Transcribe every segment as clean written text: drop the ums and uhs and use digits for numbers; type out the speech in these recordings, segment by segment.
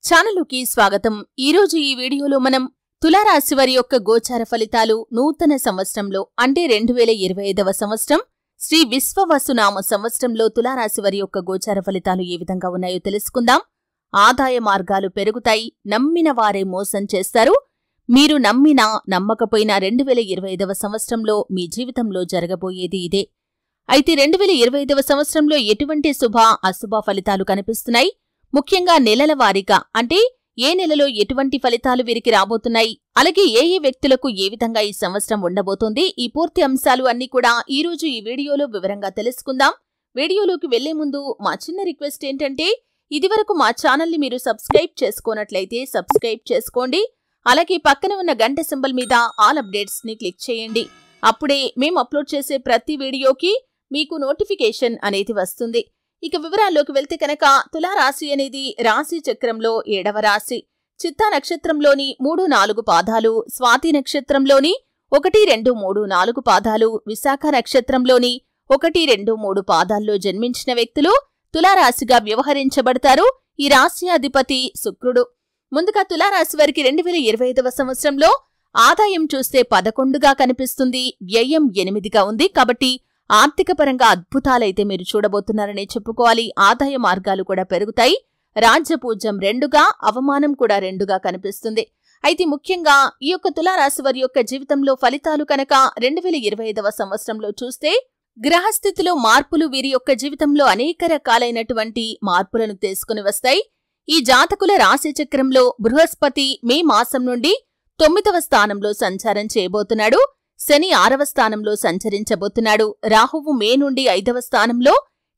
ఛానలుకి స్వాగతం. ఈరోజు ఈ వీడియోలో మనం తులారాశి వారి యొక్క గోచార ఫలితాలు నూతన సంవత్సరంలో అంటే 2025వ సంవత్సరం శ్రీ విశ్వవసునామ సంవత్సరంలో తులారాశి వారి యొక్క గోచార ఫలితాలు ఏ విధంగా ఉన్నాయో తెలుసుకుందాం. ఆదాయ మార్గాలు పెరుగుతాయి. నమ్మిన వారే మోసం చేస్తారు. మీరు నమ్మినా నమ్మకపోయినా 2025వ సంవత్సరంలో మీ జీవితంలో జరగబోయేది ఇదే. అయితే 2025వ సంవత్సరంలో ఎటువంటి శుభ అశుభ ఫలితాలు కనిపిస్తున్నాయి? ముఖ్యంగా నెలల వారీగా అంటే ఏ నెలలో ఎటువంటి ఫలితాలు వీరికి రాబోతున్నాయి, అలాగే ఏ వ్యక్తులకు ఏ విధంగా ఈ సంవత్సరం ఉండబోతోంది, ఈ పూర్తి అంశాలు అన్నీ కూడా ఈరోజు ఈ వీడియోలో వివరంగా తెలుసుకుందాం. వీడియోలోకి వెళ్లే ముందు మా చిన్న రిక్వెస్ట్ ఏంటంటే, ఇదివరకు మా ఛానల్ని మీరు సబ్స్క్రైబ్ చేసుకోనట్లయితే సబ్స్క్రైబ్ చేసుకోండి. అలాగే పక్కన ఉన్న గంట సింబల్ మీద ఆల్ అప్డేట్స్ ని క్లిక్ చేయండి. అప్పుడే మేము అప్లోడ్ చేసే ప్రతి వీడియోకి మీకు నోటిఫికేషన్ అనేది వస్తుంది. ఇక వివరాల్లోకి వెళ్తే కనుక తులారాశి అనేది రాశి చక్రంలో 7వ రాశి. చిత్తా నక్షత్రంలోని 3, 4 పాదాలు, స్వాతి నక్షత్రంలోని 1, 2, 3, 4 పాదాలు, విశాఖ నక్షత్రంలోని 1, 2, 3 పాదాల్లో జన్మించిన వ్యక్తులు తులారాశిగా వ్యవహరించబడతారు. ఈ రాశి అధిపతి శుక్రుడు. ముందుగా తులారాశి వారికి 2025వ సంవత్సరంలో ఆదాయం చూస్తే 11గా కనిపిస్తుంది, వ్యయం 8గా ఉంది. కాబట్టి ఆర్థిక పరంగా అద్భుతాలైతే మీరు చూడబోతున్నారనే చెప్పుకోవాలి. ఆదాయ మార్గాలు కూడా పెరుగుతాయి. రాజ్యపూజ్యం 2గా, అవమానం కూడా 2గా కనిపిస్తుంది. అయితే ముఖ్యంగా ఈ యొక్క తులారాశి వారి యొక్క జీవితంలో ఫలితాలు కనుక 2025వ సంవత్సరంలో చూస్తే గ్రహస్థితిలో మార్పులు వీరి యొక్క జీవితంలో అనేక రకాలైనటువంటి మార్పులను తీసుకుని వస్తాయి. ఈ జాతకుల రాశి చక్రంలో బృహస్పతి మే మాసం నుండి 9వ స్థానంలో సంచారం చేయబోతున్నాడు. శని 6వ స్థానంలో సంచరించబోతున్నాడు. రాహువు మే నుండి 5వ స్థానంలో,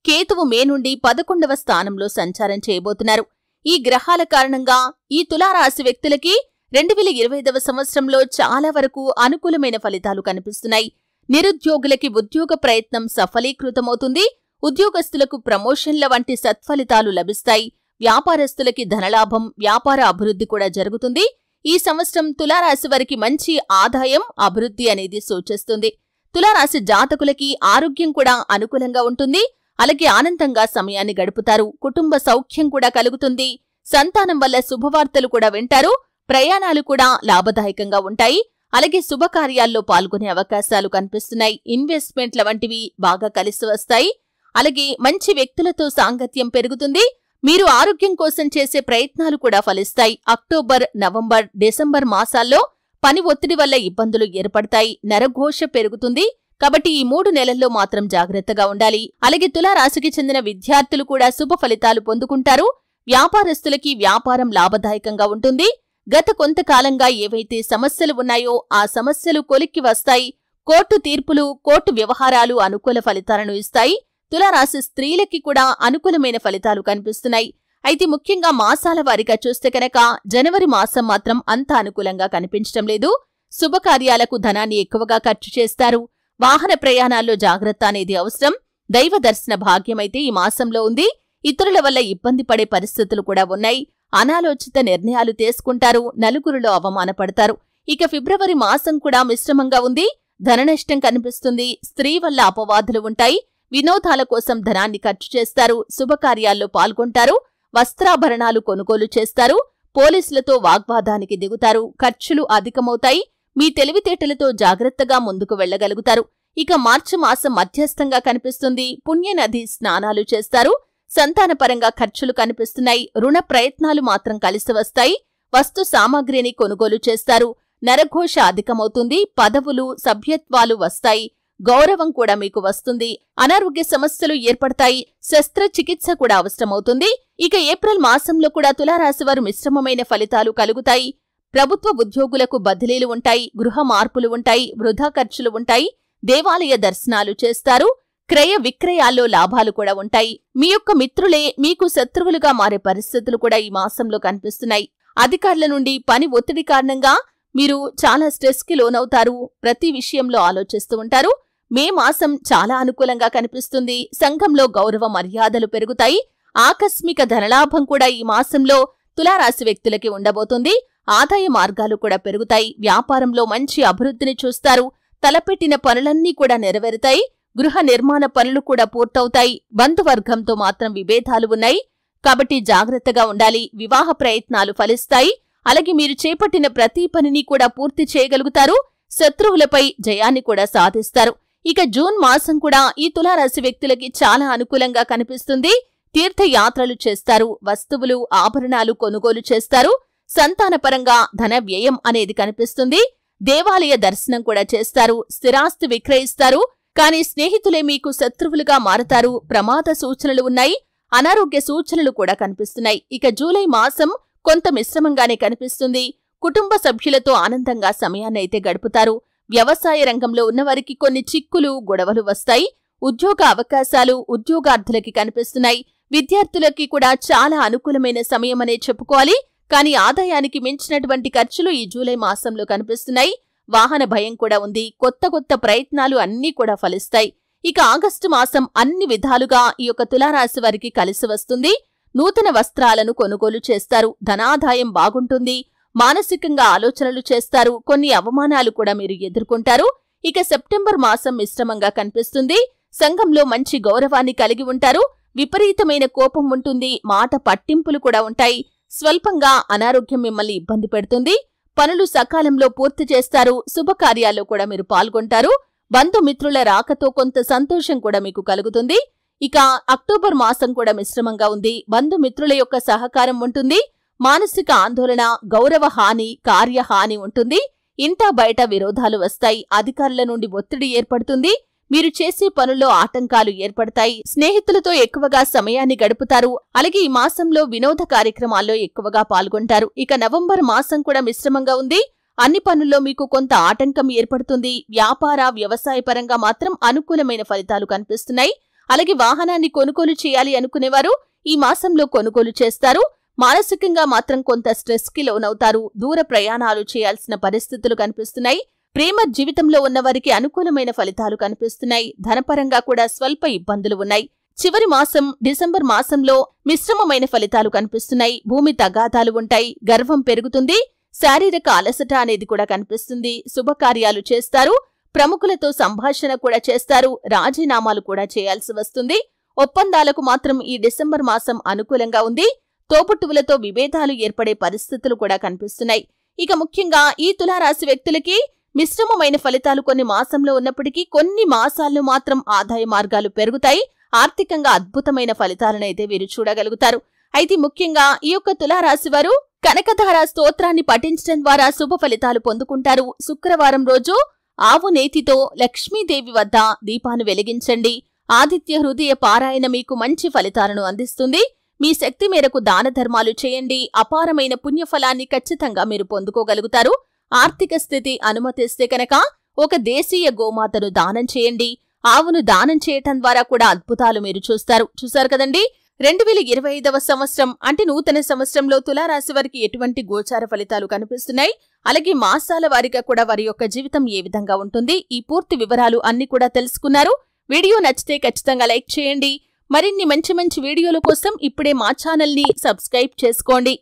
కేతువు మే నుండి 11వ స్థానంలో సంచారం చేయబోతున్నారు. ఈ గ్రహాల కారణంగా ఈ తులారాశి వ్యక్తులకి 2025వ సంవత్సరంలో చాలా వరకు అనుకూలమైన ఫలితాలు కనిపిస్తున్నాయి. నిరుద్యోగులకి ఉద్యోగ ప్రయత్నం సఫలీకృతమవుతుంది. ఉద్యోగస్తులకు ప్రమోషన్ల వంటి సత్ఫలితాలు లభిస్తాయి. వ్యాపారస్తులకి ధనలాభం, వ్యాపార అభివృద్ధి కూడా జరుగుతుంది. ఈ సంవత్సరం తులారాశి వారికి మంచి ఆదాయం, అభివృద్ధి అనేది సూచిస్తుంది. తులారాశి జాతకులకి ఆరోగ్యం కూడా అనుకూలంగా ఉంటుంది. అలాగే ఆనందంగా సమయాన్ని గడుపుతారు. కుటుంబ సౌఖ్యం కూడా కలుగుతుంది. సంతానం వల్ల శుభవార్తలు కూడా వింటారు. ప్రయాణాలు కూడా లాభదాయకంగా ఉంటాయి. అలాగే శుభకార్యాల్లో పాల్గొనే అవకాశాలు కనిపిస్తున్నాయి. ఇన్వెస్ట్మెంట్ల వంటివి బాగా కలిసి వస్తాయి. అలాగే మంచి వ్యక్తులతో సాంగత్యం పెరుగుతుంది. మీరు ఆరోగ్యం కోసం చేసే ప్రయత్నాలు కూడా ఫలిస్తాయి. అక్టోబర్, నవంబర్, డిసెంబర్ మాసాల్లో పని ఒత్తిడి వల్ల ఇబ్బందులు ఏర్పడతాయి. నరఘోష పెరుగుతుంది. కాబట్టి ఈ 3 నెలల్లో మాత్రం జాగ్రత్తగా ఉండాలి. అలాగే తులారాశికి చెందిన విద్యార్థులు కూడా శుభ ఫలితాలు పొందుకుంటారు. వ్యాపారస్తులకి వ్యాపారం లాభదాయకంగా ఉంటుంది. గత కొంతకాలంగా ఏవైతే సమస్యలు ఉన్నాయో ఆ సమస్యలు కొలిక్కి వస్తాయి. కోర్టు తీర్పులు, కోర్టు వ్యవహారాలు అనుకూల ఫలితాలను ఇస్తాయి. తులారాశి స్త్రీలకి కూడా అనుకూలమైన ఫలితాలు కనిపిస్తున్నాయి. అయితే ముఖ్యంగా మాసాల వారీగా చూస్తే కనుక జనవరి మాసం మాత్రం అంత అనుకూలంగా కనిపించడం లేదు. శుభకార్యాలకు ధనాన్ని ఎక్కువగా ఖర్చు చేస్తారు. వాహన ప్రయాణాల్లో జాగ్రత్త అనేది అవసరం. దైవ దర్శన భాగ్యమైతే ఈ మాసంలో ఉంది. ఇతరుల వల్ల ఇబ్బంది పడే పరిస్థితులు కూడా ఉన్నాయి. అనాలోచిత నిర్ణయాలు తీసుకుంటారు. నలుగురిలో అవమానపడతారు. ఇక ఫిబ్రవరి మాసం కూడా మిశ్రమంగా ఉంది. ధననష్టం కనిపిస్తుంది. స్త్రీ వల్ల అపవాదులు ఉంటాయి. వినోదాల కోసం ధనాన్ని ఖర్చు చేస్తారు. శుభకార్యాల్లో పాల్గొంటారు. వస్త్రాభరణాలు కొనుగోలు చేస్తారు. పోలీసులతో వాగ్వాదానికి దిగుతారు. ఖర్చులు అధికమవుతాయి. మీ తెలివితేటలతో జాగ్రత్తగా ముందుకు వెళ్లగలుగుతారు. ఇక మార్చి మాసం మధ్యస్థంగా కనిపిస్తుంది. పుణ్యనది స్నానాలు చేస్తారు. సంతానపరంగా ఖర్చులు కనిపిస్తున్నాయి. రుణ ప్రయత్నాలు మాత్రం కలిసి వస్తాయి. వస్తు సామాగ్రిని కొనుగోలు చేస్తారు. నరఘోష అధికమవుతుంది. పదవులు, సభ్యత్వాలు వస్తాయి. గౌరవం కూడా మీకు వస్తుంది. అనారోగ్య సమస్యలు ఏర్పడతాయి. శస్త్రచికిత్స కూడా అవసరమవుతుంది. ఇక ఏప్రిల్ మాసంలో కూడా తులారాశి వారు మిశ్రమమైన ఫలితాలు కలుగుతాయి. ప్రభుత్వ ఉద్యోగులకు బదిలీలు ఉంటాయి. గృహ మార్పులు ఉంటాయి. వృధా ఖర్చులు ఉంటాయి. దేవాలయ దర్శనాలు చేస్తారు. క్రయ విక్రయాల్లో లాభాలు కూడా ఉంటాయి. మీ యొక్క మిత్రులే మీకు శత్రువులుగా మారే పరిస్థితులు కూడా ఈ మాసంలో కనిపిస్తున్నాయి. అధికారుల నుండి పని ఒత్తిడి కారణంగా మీరు చాలా స్ట్రెస్ కి లోనవుతారు. ప్రతి విషయంలో ఆలోచిస్తూ ఉంటారు. మే మాసం చాలా అనుకూలంగా కనిపిస్తుంది. సంఘంలో గౌరవ మర్యాదలు పెరుగుతాయి. ఆకస్మిక ధనలాభం కూడా ఈ మాసంలో తులారాశి వ్యక్తులకి ఉండబోతుంది. ఆదాయ మార్గాలు కూడా పెరుగుతాయి. వ్యాపారంలో మంచి అభివృద్ధిని చూస్తారు. తలపెట్టిన పనులన్నీ కూడా నెరవేరుతాయి. గృహ నిర్మాణ పనులు కూడా పూర్తవుతాయి. బంధువర్గంతో మాత్రం విభేదాలు ఉన్నాయి. కాబట్టి జాగ్రత్తగా ఉండాలి. వివాహ ప్రయత్నాలు ఫలిస్తాయి. అలాగే మీరు చేపట్టిన ప్రతి పనిని కూడా పూర్తి చేయగలుగుతారు. శత్రువులపై జయాన్ని కూడా సాధిస్తారు. ఇక జూన్ మాసం కూడా ఈ తులారాశి వ్యక్తులకి చాలా అనుకూలంగా కనిపిస్తుంది. తీర్థయాత్రలు చేస్తారు. వస్తువులు, ఆభరణాలు కొనుగోలు చేస్తారు. సంతానపరంగా ధన వ్యయం అనేది కనిపిస్తుంది. దేవాలయ దర్శనం కూడా చేస్తారు. స్థిరాస్తి విక్రయిస్తారు. కానీ స్నేహితులే మీకు శత్రువులుగా మారతారు. ప్రమాద సూచనలు ఉన్నాయి. అనారోగ్య సూచనలు కూడా కనిపిస్తున్నాయి. ఇక జూలై మాసం కొంత మిశ్రమంగానే కనిపిస్తుంది. కుటుంబ సభ్యులతో ఆనందంగా సమయాన్నైతే గడుపుతారు. వ్యవసాయ రంగంలో ఉన్నవారికి కొన్ని చిక్కులు, గొడవలు వస్తాయి. ఉద్యోగ అవకాశాలు ఉద్యోగార్థులకి కనిపిస్తున్నాయి. విద్యార్థులకి కూడా చాలా అనుకూలమైన సమయమనే చెప్పుకోవాలి. కానీ ఆదాయానికి మించినటువంటి ఖర్చులు ఈ జూలై మాసంలో కనిపిస్తున్నాయి. వాహన భయం కూడా ఉంది. కొత్త ప్రయత్నాలు అన్నీ కూడా ఫలిస్తాయి. ఇక ఆగస్టు మాసం అన్ని విధాలుగా ఈ యొక్క తులారాశి వారికి కలిసి వస్తుంది. నూతన వస్త్రాలను కొనుగోలు చేస్తారు. ధనాదాయం బాగుంటుంది. మానసికంగా ఆలోచనలు చేస్తారు. కొన్ని అవమానాలు కూడా మీరు ఎదుర్కొంటారు. ఇక సెప్టెంబర్ మాసం మిశ్రమంగా కనిపిస్తుంది. సంఘంలో మంచి గౌరవాన్ని కలిగి ఉంటారు. విపరీతమైన కోపం ఉంటుంది. మాట పట్టింపులు కూడా ఉంటాయి. స్వల్పంగా అనారోగ్యం మిమ్మల్ని ఇబ్బంది పెడుతుంది. పనులు సకాలంలో పూర్తి చేస్తారు. శుభకార్యాల్లో కూడా మీరు పాల్గొంటారు. బంధుమిత్రుల రాకతో కొంత సంతోషం కూడా మీకు కలుగుతుంది. ఇక అక్టోబర్ మాసం కూడా మిశ్రమంగా ఉంది. బంధుమిత్రుల యొక్క సహకారం ఉంటుంది. మానసిక ఆందోళన, గౌరవ హాని, కార్యహాని ఉంటుంది. ఇంటా బయట విరోధాలు వస్తాయి. అధికారుల నుండి ఒత్తిడి ఏర్పడుతుంది. మీరు చేసే పనుల్లో ఆటంకాలు ఏర్పడతాయి. స్నేహితులతో ఎక్కువగా సమయాన్ని గడుపుతారు. అలాగే ఈ మాసంలో వినోద కార్యక్రమాల్లో ఎక్కువగా పాల్గొంటారు. ఇక నవంబర్ మాసం కూడా మిశ్రమంగా ఉంది. అన్ని పనుల్లో మీకు కొంత ఆటంకం ఏర్పడుతుంది. వ్యాపార, వ్యవసాయ పరంగా మాత్రం అనుకూలమైన ఫలితాలు కనిపిస్తున్నాయి. అలాగే వాహనాన్ని కొనుగోలు చేయాలి అనుకునేవారు ఈ మాసంలో కొనుగోలు చేస్తారు. మానసికంగా మాత్రం కొంత స్ట్రెస్ కి లోనవుతారు. దూర ప్రయాణాలు చేయాల్సిన పరిస్థితులు కనిపిస్తున్నాయి. ప్రేమ జీవితంలో ఉన్నవారికి అనుకూలమైన ఫలితాలు కనిపిస్తున్నాయి. ధనపరంగా కూడా స్వల్ప ఇబ్బందులు ఉన్నాయి. చివరి మాసం డిసెంబర్ మాసంలో మిశ్రమమైన ఫలితాలు కనిపిస్తున్నాయి. భూమి తగాదాలు ఉంటాయి. గర్వం పెరుగుతుంది. శారీరక అలసట అనేది కూడా కనిపిస్తుంది. శుభకార్యాలు చేస్తారు. ప్రముఖులతో సంభాషణ కూడా చేస్తారు. రాజీనామాలు కూడా చేయాల్సి వస్తుంది. ఒప్పందాలకు మాత్రం ఈ డిసెంబర్ మాసం అనుకూలంగా ఉంది. తోబుట్టువులతో విభేదాలు ఏర్పడే పరిస్థితులు కూడా కనిపిస్తున్నాయి. ఇక ముఖ్యంగా ఈ తులారాశి వ్యక్తులకి మిశ్రమమైన ఫలితాలు కొన్ని మాసంలో ఉన్నప్పటికీ కొన్ని మాసాల్లో మాత్రం ఆదాయ మార్గాలు పెరుగుతాయి. ఆర్థికంగా అద్భుతమైన ఫలితాలనైతే వీరు చూడగలుగుతారు. అయితే ముఖ్యంగా ఈ యొక్క తులారాశి వారు కనకధార స్తోత్రాన్ని పఠించడం ద్వారా శుభ ఫలితాలు పొందుకుంటారు. శుక్రవారం రోజు ఆవు నేతితో లక్ష్మీదేవి వద్ద దీపాన్ని వెలిగించండి. ఆదిత్య హృదయ పారాయణ మీకు మంచి ఫలితాలను అందిస్తుంది. మీ శక్తి మేరకు దాన ధర్మాలు చేయండి. అపారమైన పుణ్యఫలాన్ని ఖచ్చితంగా మీరు పొందుకోగలుగుతారు. ఆర్థిక స్థితి అనుమతిస్తే కనుక ఒక దేశీయ గోమాతను దానం చేయండి. ఆవును దానం చేయటం ద్వారా కూడా అద్భుతాలు మీరు చూస్తారు కదండి. 2025వ సంవత్సరం అంటే నూతన సంవత్సరంలో తులారాశి వారికి ఎటువంటి గోచార ఫలితాలు కనిపిస్తున్నాయి, అలాగే మాసాల వారిగా కూడా వారి యొక్క జీవితం ఏ విధంగా ఉంటుంది, ఈ పూర్తి వివరాలు అన్ని కూడా తెలుసుకున్నారు. వీడియో నచ్చితే ఖచ్చితంగా లైక్ చేయండి. మరిన్ని మంచి వీడియోల కోసం ఇప్పుడే మా ఛానల్ని సబ్స్క్రైబ్ చేసుకోండి.